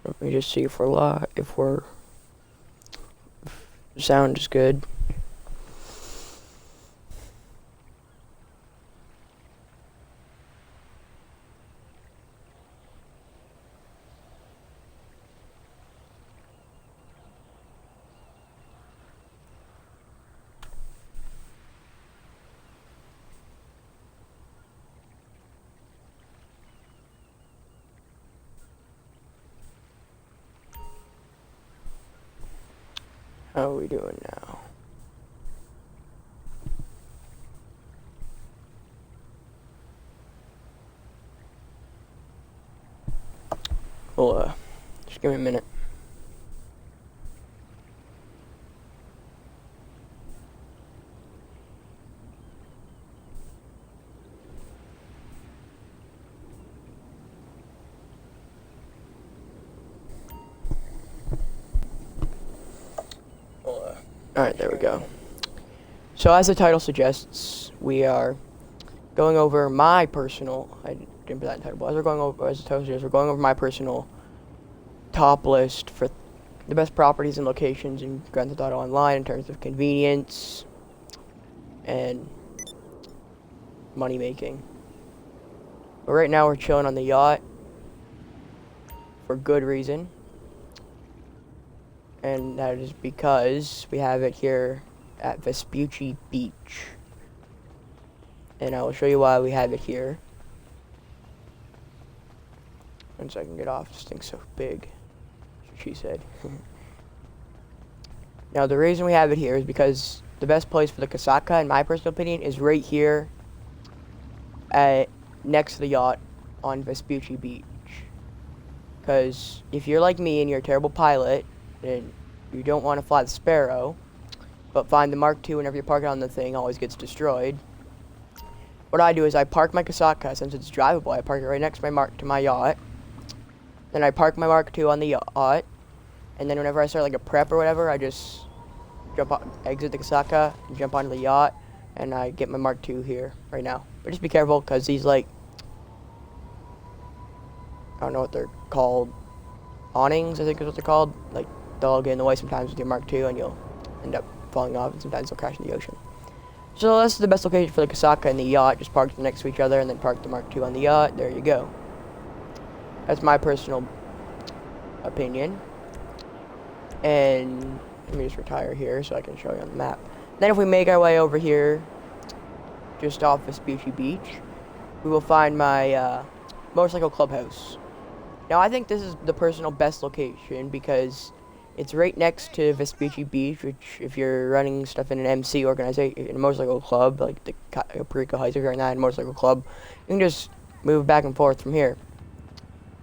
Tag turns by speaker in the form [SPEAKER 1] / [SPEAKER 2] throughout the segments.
[SPEAKER 1] Let me just see if we're live, if we're sound is good. How are we doing now? Well, just give me a minute. Alright, there we go. So as the title suggests, we are going over my personal, I didn't put that in the title, but as the title suggests, we're going over my personal top list for the best properties and locations in Grand Theft Auto Online in terms of convenience and money making. But right now we're chilling on the yacht for good reason. And that is because we have it here at Vespucci Beach. And I will show you why we have it here. Once I can get off, this thing's so big. She said. Now the reason we have it here is because the best place for the Kasaka, in my personal opinion, is right here next to the yacht on Vespucci Beach. Because if you're like me and you're a terrible pilot, and you don't want to fly the Sparrow, but find the Mark II whenever you park it on the thing, always gets destroyed. What I do is I park my Kasaka, since it's drivable, I park it right next to my yacht. Then I park my Mark II on the yacht, and then whenever I start like a prep or whatever, I just exit the Kasaka, jump onto the yacht, and I get my Mark II here right now. But just be careful, because these like, I don't know what they're called, awnings I think is what they're called, like they'll get in the way sometimes with your Mark II and you'll end up falling off, and sometimes they'll crash in the ocean. So this is the best location for the Kasaka and the yacht, just park them next to each other and then park the Mark II on the yacht. There you go. That's my personal opinion. And let me just retire here so I can show you on the map. Then if we make our way over here, just off Vespucci Beach, we will find my motorcycle clubhouse. Now I think this is the personal best location because it's right next to Vespucci Beach, which if you're running stuff in an MC organization, in a motorcycle club, like the Perico Heights, if you're in that motorcycle club, you can just move back and forth from here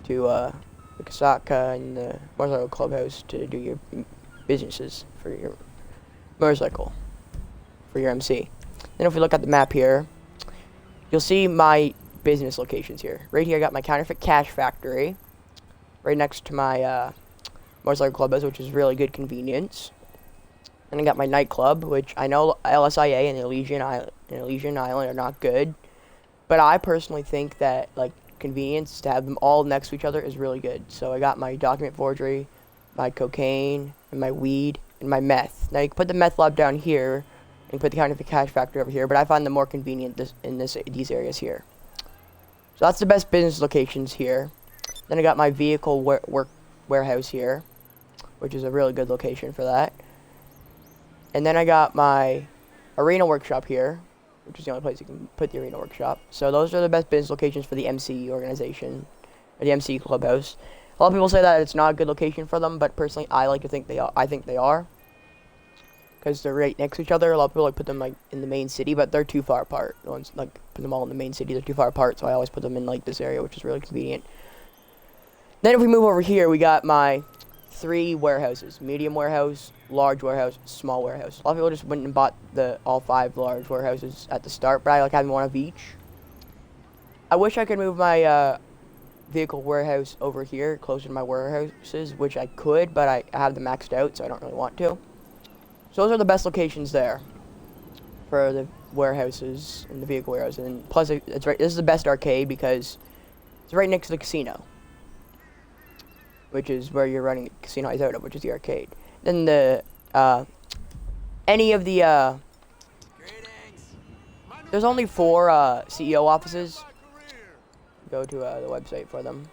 [SPEAKER 1] to the Kasaka and the motorcycle clubhouse to do your businesses for your motorcycle, for your MC. Then if we look at the map here, you'll see my business locations here. Right here I got my counterfeit cash factory, right next to my motorcycle clubhouse, which is really good convenience. And I got my nightclub, which I know LSIA and Elysian Island are not good, but I personally think that like convenience to have them all next to each other is really good. So I got my document forgery, my cocaine, and my weed, and my meth. Now you can put the meth lab down here, and put the counterfeit cash factory over here, but I find them more convenient these areas here. So that's the best business locations here. Then I got my vehicle warehouse here, which is a really good location for that. And then I got my arena workshop here, which is the only place you can put the arena workshop. So those are the best business locations for the MC organization, or the MC clubhouse. A lot of people say that it's not a good location for them, but personally I like to think they are. I think they are, because they're right next to each other. A lot of people like put them like in the main city, but they're too far apart. The ones like put them all in the main city, they're too far apart, so I always put them in like this area, which is really convenient. Then if we move over here, we got my 3 warehouses: medium warehouse, large warehouse, small warehouse. A lot of people just went and bought all 5 large warehouses at the start, but I like having one of each. I wish I could move my vehicle warehouse over here, closer to my warehouses, which I could, but I have them maxed out, so I don't really want to. So those are the best locations there for the warehouses and the vehicle warehouse. And plus, it's right. This is the best arcade because it's right next to the casino. which is where you're running Casino Heights out of, which is the arcade. Then any of the there's only 4 CEO offices. Go to the website for them.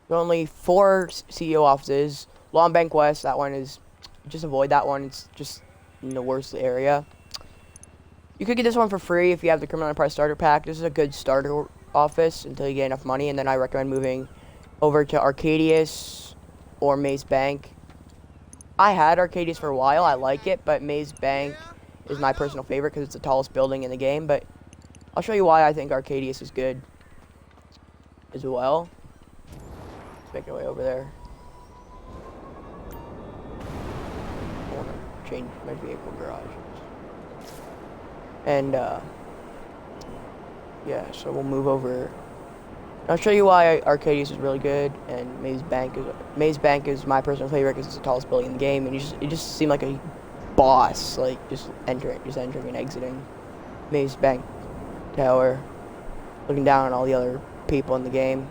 [SPEAKER 1] There are only 4 CEO offices. Long Bank West, that one is, just avoid that one. It's just in the worst area. You could get this one for free if you have the Criminal Enterprise Starter Pack. This is a good starter office until you get enough money, and then I recommend moving over to Arcadius or Maze Bank. I had Arcadius for a while. I like it, but Maze Bank is my personal favorite because it's the tallest building in the game, but I'll show you why I think Arcadius is good as well. Let's make our way over there. I want to change my vehicle garage. And, yeah, so we'll move over. I'll show you why Arcadius is really good, and Maze Bank is my personal favorite because it's the tallest building in the game, and you just seem like a boss, like just entering and exiting Maze Bank Tower, looking down on all the other people in the game.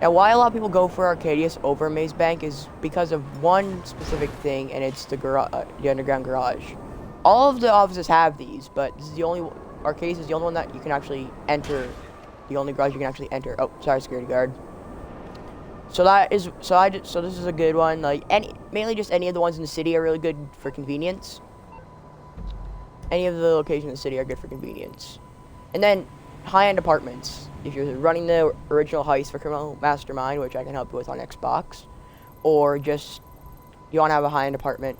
[SPEAKER 1] Now, why a lot of people go for Arcadius over Maze Bank is because of one specific thing, and it's the underground garage. All of the offices have these, but this is the only Arcadius is the only one that you can actually enter. The only garage you can actually enter. Oh, sorry, security guard. So this is a good one. Like mainly just any of the ones in the city are really good for convenience. Any of the locations in the city are good for convenience. And then high-end apartments. If you're running the original heist for Criminal Mastermind, which I can help you with on Xbox, or just you want to have a high-end apartment,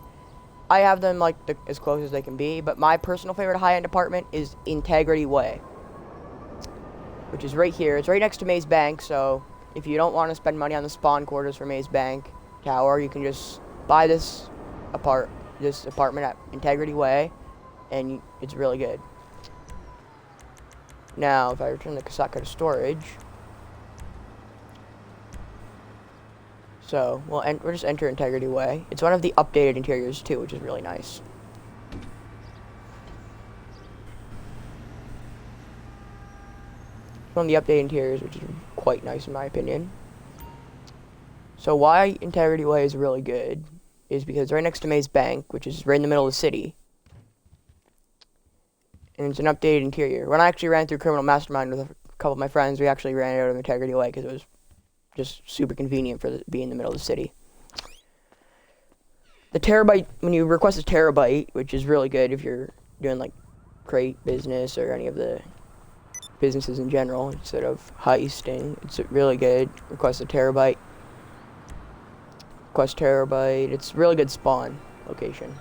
[SPEAKER 1] I have them like as close as they can be. But my personal favorite high-end apartment is Integrity Way, which is right here. It's right next to Maze Bank, so if you don't want to spend money on the spawn quarters for Maze Bank Tower, you can just buy this apartment at Integrity Way, and it's really good. Now, if I return the Kasaka to storage, so we'll just enter Integrity Way. It's one of the updated interiors too, which is really nice. One of the updated interiors, which is quite nice in my opinion. So why Integrity Way is really good is because it's right next to Maze Bank, which is right in the middle of the city. And it's an updated interior. When I actually ran through Criminal Mastermind with a couple of my friends, we actually ran out of Integrity Way because it was just super convenient for being in the middle of the city. The Terabyte, when you request a Terabyte, which is really good if you're doing like crate business or any of the businesses in general instead of heisting, it's really good. Request a Terabyte. Request Terabyte. It's a really good spawn location.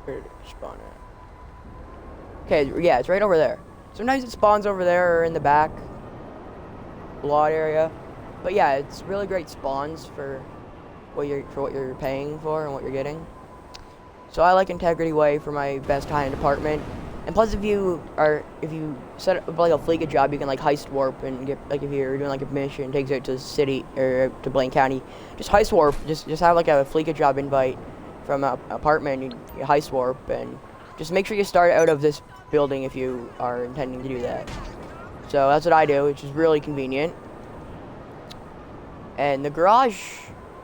[SPEAKER 1] Where did it spawn at? Okay, yeah, it's right over there. Sometimes it spawns over there or in the back lot area, but yeah, it's really great spawns for what you're paying for and what you're getting. So I like Integrity Way for my best high-end apartment. And plus, if you set up like a Fleeca job, you can like heist warp and get, like, if you're doing like a mission, takes you out to the city or to Blaine County, just heist warp. Just have like a Fleeca job invite from an apartment. You heist warp, and just make sure you start out of this building if you are intending to do that. So that's what I do, which is really convenient. And the garage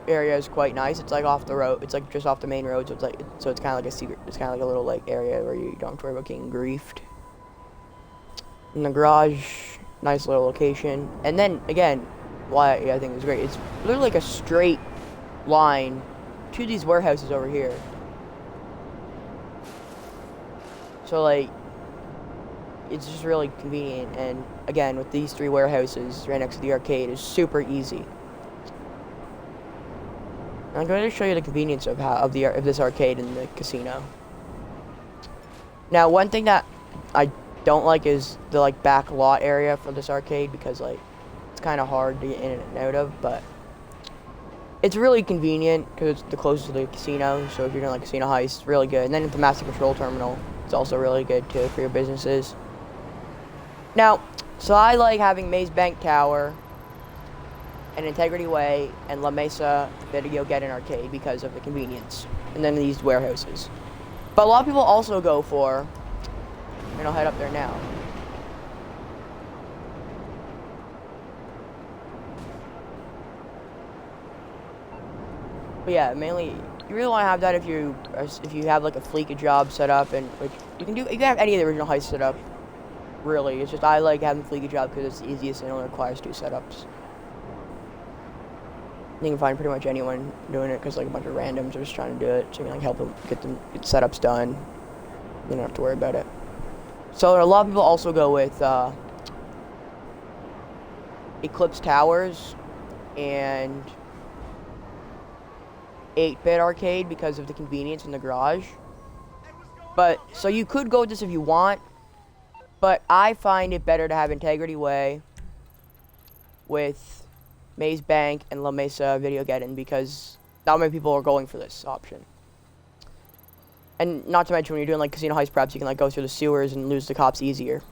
[SPEAKER 1] area is quite nice. It's like off the road. It's like just off the main road, so it's kind of like a secret. It's kind of like a little like area where you don't have to worry about getting griefed. And the garage, nice little location. And then again, why I think it's great. It's literally like a straight line to these warehouses over here. So like, it's just really convenient. And again, with these 3 warehouses right next to the arcade, is super easy. I'm going to show you the convenience of this arcade and the casino. Now, one thing that I don't like is the like back lot area for this arcade, because like it's kind of hard to get in and out of, but it's really convenient because it's the closest to the casino. So if you're doing like casino heist, it's really good. And then at the Master Control Terminal, it's also really good too for your businesses. Now, so I like having Maze Bank Tower and Integrity Way and La Mesa Video Get an Arcade because of the convenience. and then these warehouses. But a lot of people also go for, and I'll head up there now. But yeah, mainly you really want to have that if you have like a Fleeca job set up, and which you can have any of the original heists set up. Really, it's just I like having the Fleeca job because it's the easiest and it only requires 2 setups. You can find pretty much anyone doing it because like a bunch of randoms are just trying to do it, so you can like help them get setups done. You don't have to worry about it. So a lot of people also go with Eclipse Towers and 8-bit arcade because of the convenience in the garage. But so you could go with this if you want, but I find it better to have Integrity Way with Maze Bank and La Mesa Videogeddon because not many people are going for this option. And not to mention when you're doing like casino heist preps, you can like go through the sewers and lose the cops easier.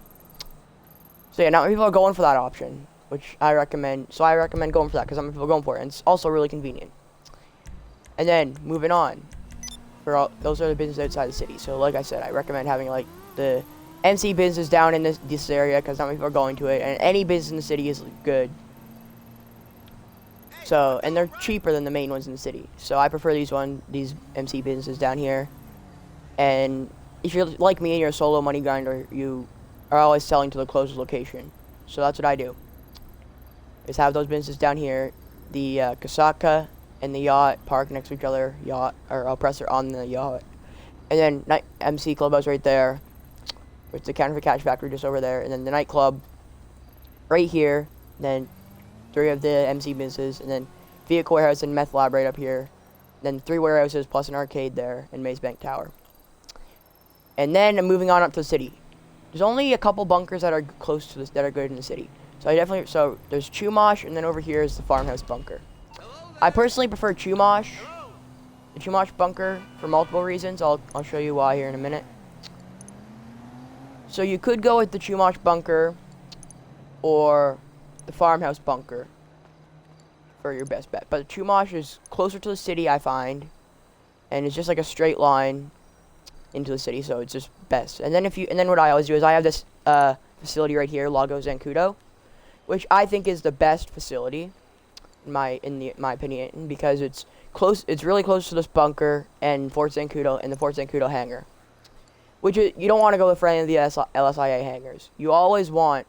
[SPEAKER 1] So yeah, not many people are going for that option, which I recommend. So I recommend going for that because not many people are going for it, and it's also really convenient. And then moving on, those are the businesses outside the city. So like I said, I recommend having like the MC business down in this area because not many people are going to it, and any business in the city is good. So, and they're cheaper than the main ones in the city. So I prefer these MC businesses down here. And if you're like me and you're a solo money grinder, you are always selling to the closest location. So that's what I do. Is have those businesses down here. The Kasaka and the yacht park next to each other. Yacht or oppressor on the yacht. And then MC Clubhouse right there. With the Counterfeit Cash Factory just over there. And then the nightclub right here. Then 3 of the MC businesses, and then Vehicle Warehouse and Meth Lab right up here. Then 3 warehouses plus an arcade there, and Maze Bank Tower. And then I'm moving on up to the city. There's only a couple bunkers that are close to this that are good in the city. So there's Chumash, and then over here is the Farmhouse Bunker. I personally prefer Chumash, the Chumash Bunker, for multiple reasons. I'll show you why here in a minute. So you could go with the Chumash Bunker, or the Farmhouse Bunker for your best bet. But Chumash is closer to the city, I find, and it's just like a straight line into the city, so it's just best. And then what I always do is I have this facility right here, Lago Zancudo, which I think is the best facility in my opinion because it's really close to this bunker and Fort Zancudo and the Fort Zancudo hangar. Which you don't want to go for any of the LSIA hangars. You always want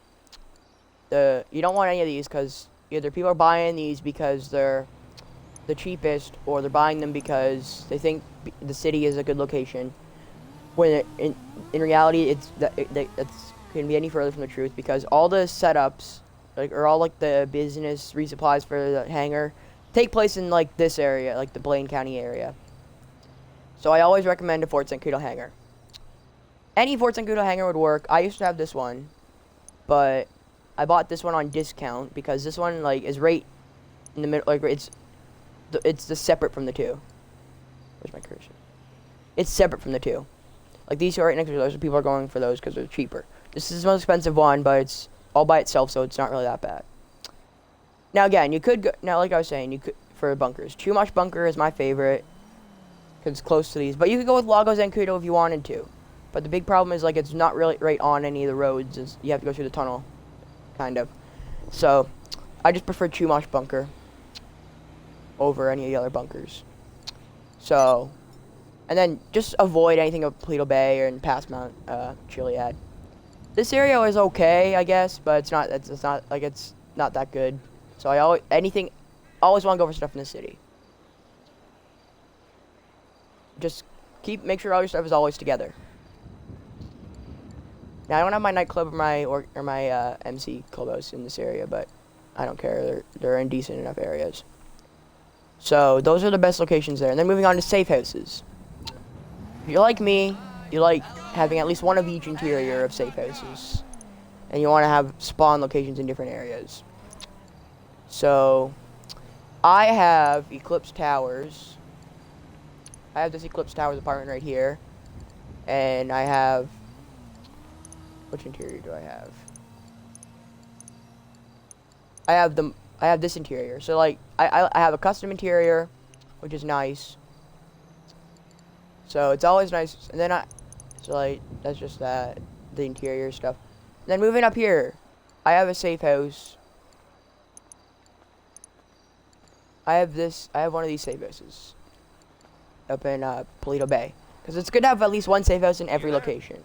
[SPEAKER 1] you don't want any of these because either people are buying these because they're the cheapest, or they're buying them because they think the city is a good location. When in reality, it's couldn't be any further from the truth because all the setups, or all like the business resupplies for the hangar, take place in like this area, like the Blaine County area. So I always recommend a Fort Zancudo hangar. Any Fort Zancudo hangar would work. I used to have this one, but I bought this one on discount because this one like is right in the middle. Like it's separate from the 2. Where's my cursor? It's separate from the 2. Like these 2 are right next to each other, so people are going for those because they're cheaper. This is the most expensive one, but it's all by itself, so it's not really that bad. Now again, you could go. Now, like I was saying, you could for bunkers. Chumash Bunker is my favorite because it's close to these, but you could go with Lago Zancudo if you wanted to. But the big problem is like it's not really right on any of the roads. You have to go through the tunnel. Kind of. So, I just prefer Chumash Bunker over any of the other bunkers. So, and then just avoid anything of Paleto Bay or in past Mount Chiliad. This area is okay, I guess, but it's not that good. So I always want to go for stuff in the city. Just make sure all your stuff is always together. Now, I don't have my nightclub or my MC clubhouse in this area, but I don't care. They're in decent enough areas. So those are the best locations there. And then moving on to safe houses. If you're like me, you like having at least one of each interior of safe houses, and you want to have spawn locations in different areas. So I have Eclipse Towers. I have this Eclipse Towers apartment right here, and I have. Which interior do I have? I have this interior. So like I have a custom interior, which is nice. So it's always nice. And then so like, that's just that, the interior stuff. Then moving up here, I have a safe house. I have one of these safe houses up in Paleto Bay. Because it's good to have at least one safe house in every location.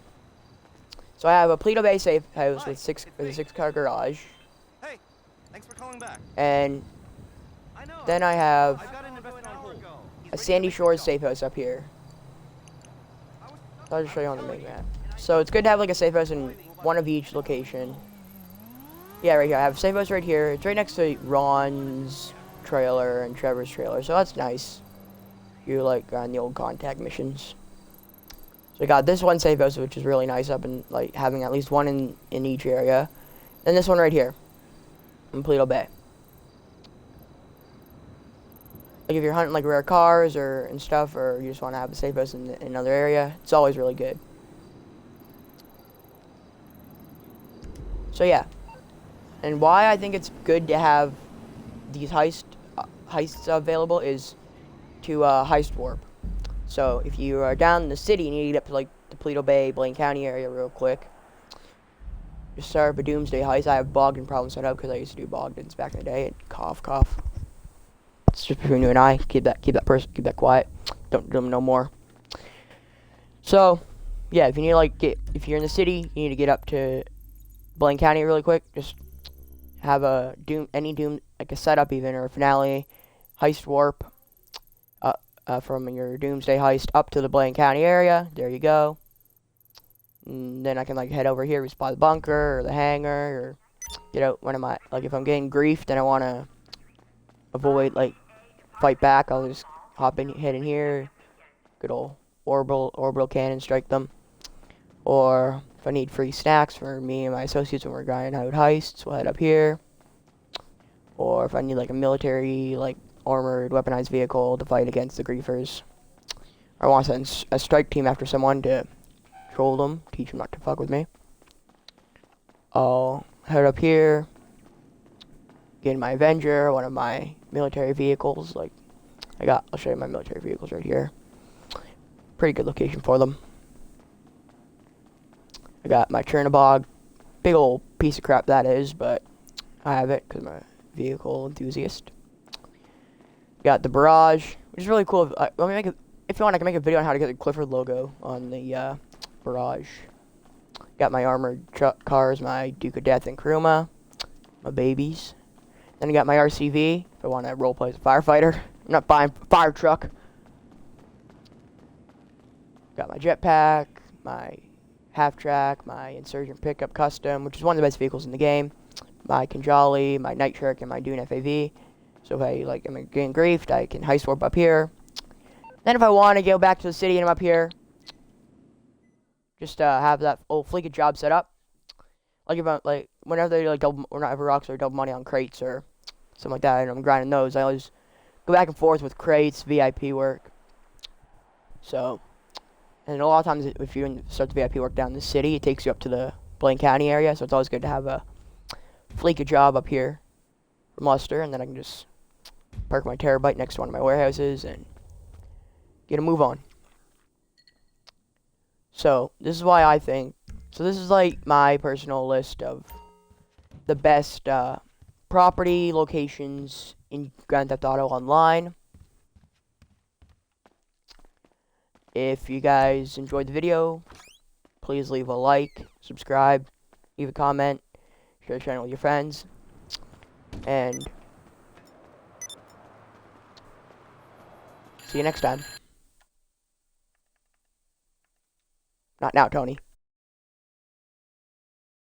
[SPEAKER 1] So I have a Paleto Bay safe house with a 6-car garage.
[SPEAKER 2] Hey, thanks for calling back.
[SPEAKER 1] And then I have a Sandy Shores safe house up here. I'll just show you on the main map. So it's good to have like a safe house in one of each location. Yeah, right here. I have a safe house right here. It's right next to Ron's trailer and Trevor's trailer, so that's nice. You like on the old contact missions. So I got this one safe house, which is really nice, up in like having at least one in each area. And this one right here in Paleto Bay. Like if you're hunting like rare cars and stuff, or you just want to have a safe house in another area, it's always really good. So yeah, and why I think it's good to have these heists available is to heist warp. So if you are down in the city and you need to get up to like the Paleto Bay, Blaine County area real quick, just start up a doomsday heist. I have Bogdan problem set up because I used to do Bogdans back in the day. And cough, cough. It's just between you and I. Keep that quiet. Don't do them no more. So yeah, if you need to if you're in the city, you need to get up to Blaine County really quick. Just have a doom like a setup even or a finale heist warp from your doomsday heist up to the Blaine County area. There you go. And then I can like head over here, resupply the bunker or the hangar, or get out when if I'm getting griefed and I want to avoid like fight back, I'll just head in here, good old orbital cannon strike them. Or if I need free snacks for me and my associates when we're grinding out heists, we'll head up here. Or if I need like a military like armored weaponized vehicle to fight against the griefers, or I want to send a strike team after someone to troll them, teach them not to fuck with me, I'll head up here, get in my Avenger, one of my military vehicles. Like I'll show you my military vehicles right here. Pretty good location for them. I got my Chernobog, big old piece of crap that is, but I have it because I'm a vehicle enthusiast. Got the Barrage, which is really cool. If you want, I can make a video on how to get the Clifford logo on the Barrage. Got my armored truck cars, my Duke of Death and Kuruma, my babies. Then I got my RCV, if I want to roleplay as a firefighter. I'm not buying a fire truck. Got my jetpack, my half-track, my Insurgent pickup custom, which is one of the best vehicles in the game. My Kanjali, my Night Shark, and my Dune FAV. So if I'm getting griefed, I can heist warp up here. Then if I want to go back to the city and I'm up here, just have that old Fleeca job set up. Whenever they double, or not ever rocks or double money on crates or something like that, and I'm grinding those, I always go back and forth with crates, VIP work. So, and a lot of times if you start the VIP work down in the city, it takes you up to the Blaine County area, so it's always good to have a Fleeca job up here for muster, and then I can just park my Terabyte next to one of my warehouses and get a move on. So, this is why I think, so this is like my personal list of the best property locations in Grand Theft Auto Online. If you guys enjoyed the video, please leave a like, subscribe, leave a comment, share the channel with your friends, and see you next time. Not now, Tony.